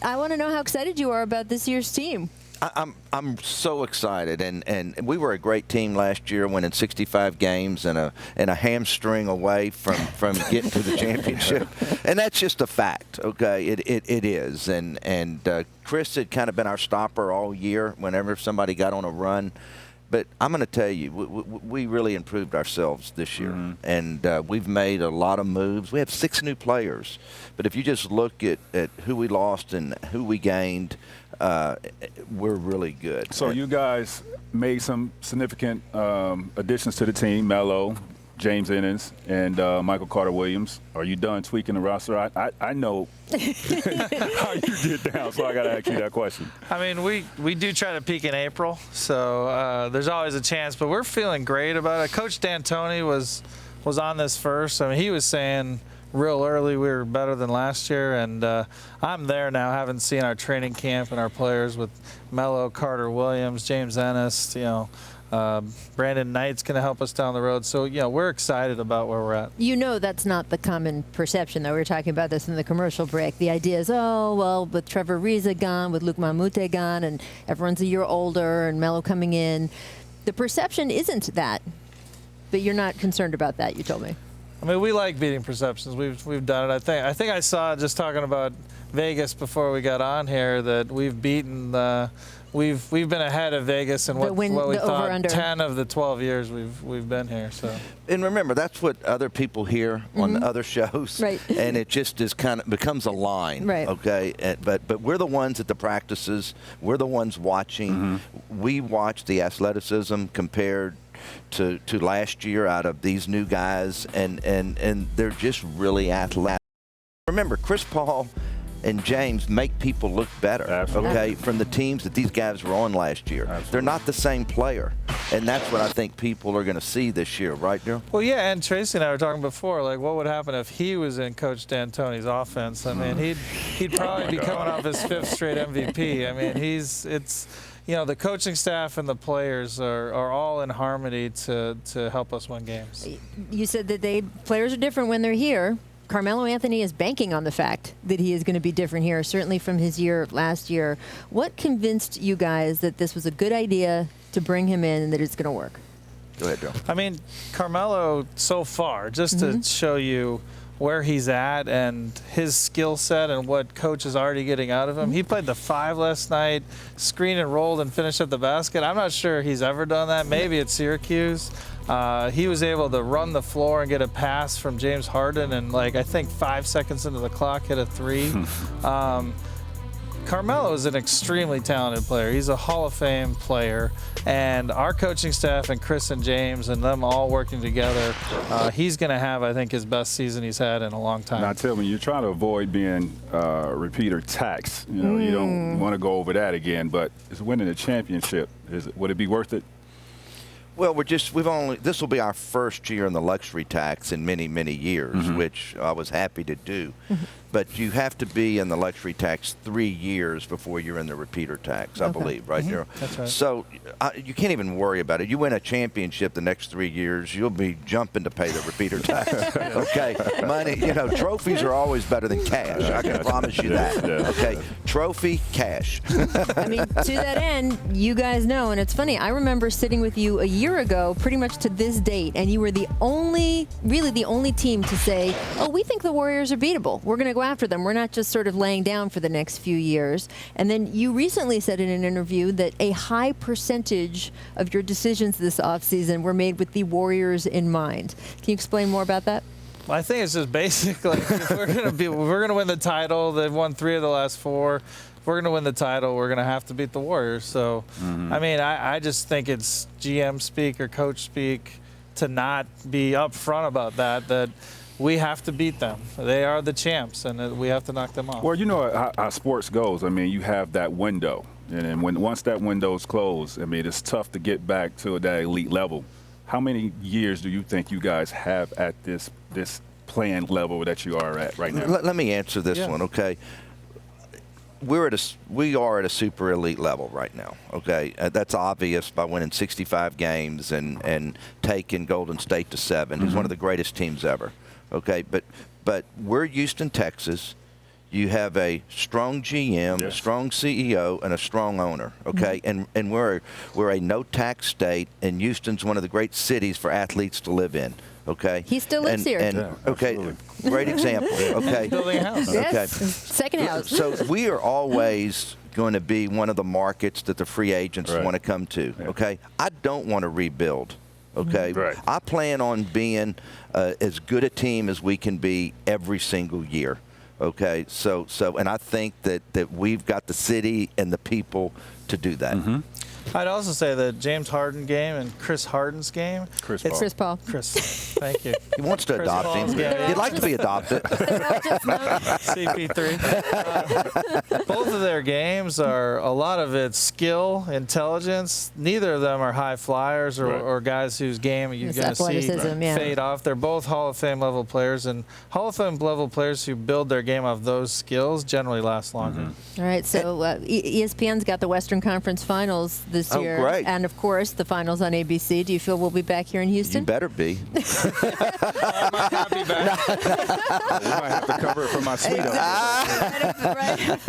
I want to know how excited you are about this year's team. I'm so excited, and we were a great team last year, winning 65 games and a hamstring away from getting to the championship, and that's just a fact. Okay, it is, and Chris had kind of been our stopper all year whenever somebody got on a run. But I'm going to tell you, we really improved ourselves this year, and we've made a lot of moves. We have 6 new players, but if you just look at who we lost and who we gained, we're really good. So you guys made some significant additions to the team, Melo, James Ennis, and Michael Carter-Williams. Are you done tweaking the roster? I know how you get down, so I got to ask you that question. I mean, we do try to peak in April, so there's always a chance, but we're feeling great about it. Coach D'Antoni was on this first. I mean, he was saying real early we were better than last year, and I'm there now, having seen our training camp and our players with Melo, Carter-Williams, James Ennis, Brandon Knight's going to help us down the road. So, we're excited about where we're at. That's not the common perception, though. We were talking about this in the commercial break. The idea is, with Trevor Ariza gone, with Luke Mamute gone, and everyone's a year older, and Melo coming in. The perception isn't that, but you're not concerned about that, you told me. I mean, we like beating perceptions. We've done it. I think I saw, just talking about Vegas before we got on here, that we've beaten we've been ahead of Vegas in what we thought 10 of the 12 years we've been here. So. And remember, that's what other people hear on the other shows, right? And it just is kind of becomes a line, right? Okay, but we're the ones at the practices. We're the ones watching. We watch the athleticism compared to last year out of these new guys, and they're just really athletic. Remember, Chris Paul and James make people look better. Absolutely. Okay, from the teams that these guys were on last year. Absolutely. They're not the same player, and that's what I think people are going to see this year, right, Daryl? Well, yeah, and Tracy and I were talking before, like, what would happen if he was in Coach D'Antoni's offense? I mean, he'd probably be coming off his 5th straight MVP. I mean, the coaching staff and the players are all in harmony to help us win games. You said that players are different when they're here. Carmelo Anthony is banking on the fact that he is going to be different here, certainly from his year last year. What convinced you guys that this was a good idea to bring him in and that it's going to work? Go ahead, Joe. I mean, Carmelo, so far, just to show you where he's at and his skill set and what coach is already getting out of him. He played the 5 last night, screen and rolled and finished at the basket. I'm not sure he's ever done that. Maybe at Syracuse. He was able to run the floor and get a pass from James Harden, and I think 5 seconds into the clock hit a 3. Carmelo is an extremely talented player. He's a Hall of Fame player, and our coaching staff and Chris and James and them all working together, he's going to have, I think, his best season he's had in a long time. Now, tell me, you're trying to avoid being repeater tax. You don't want to go over that again, but it's winning a championship. Would it be worth it? Well, this will be our first year in the luxury tax in many, many years, which I was happy to do. But you have to be in the luxury tax 3 years before you're in the repeater tax, I believe, right, Daryl? That's right. So you can't even worry about it. You win a championship the next 3 years, you'll be jumping to pay the repeater tax. Okay, money, trophies are always better than cash. I can promise you that. Okay, trophy, cash. I mean, to that end, you guys know, and it's funny, I remember sitting with you a year ago, pretty much to this date, and you were really the only team to say, we think the Warriors are beatable. We're going to go after them. We're not just sort of laying down for the next few years. And then you recently said in an interview that a high percentage of your decisions this offseason were made with the Warriors in mind. Can you explain more about that? Well, I think it's just basic. If we're going to win the title, they've won 3 of the last 4. If we're going to win the title, we're going to have to beat the Warriors. So, I mean, I just think it's GM speak or coach speak to not be upfront about that we have to beat them. They are the champs, and we have to knock them off. Well, you know how sports goes. I mean, you have that window, and once that window's closed, I mean, it's tough to get back to that elite level. How many years do you think you guys have at this playing level that you are at right now? Let me answer this one, okay? We are at a super elite level right now, okay? That's obvious by winning 65 games and taking Golden State to 7. Who's one of the greatest teams ever, okay? But we're Houston, Texas. you have a strong GM, a strong CEO, and a strong owner. Okay, and we're a no-tax state, and Houston's one of the great cities for athletes to live in. Okay, He still lives here. Okay, great example. Okay, Building a house. Yes. Okay, Second house. so we are always going to be one of the markets that the free agents want to come to. Okay, I don't want to rebuild. Okay, I plan on being as good a team as we can be every single year. Okay, so and I think that we've got the city and the people to do that. I'd also say the James Harden game and Chris Harden's game. Chris Paul. Thank you. He wants to Chris adopt Paul's him. game. He'd like to be adopted. CP3. Both of their games are a lot of it's skill, intelligence. Neither of them are high flyers or guys whose game you're going to see fade off. They're both Hall of Fame level players, and Hall of Fame level players who build their game off those skills generally last longer. All right, so ESPN's got the Western Conference Finals this year. Great. And, of course, the finals on ABC. Do you feel we'll be back here in Houston? You better be. I might not be back. We might have to cover it for my sweet. Right.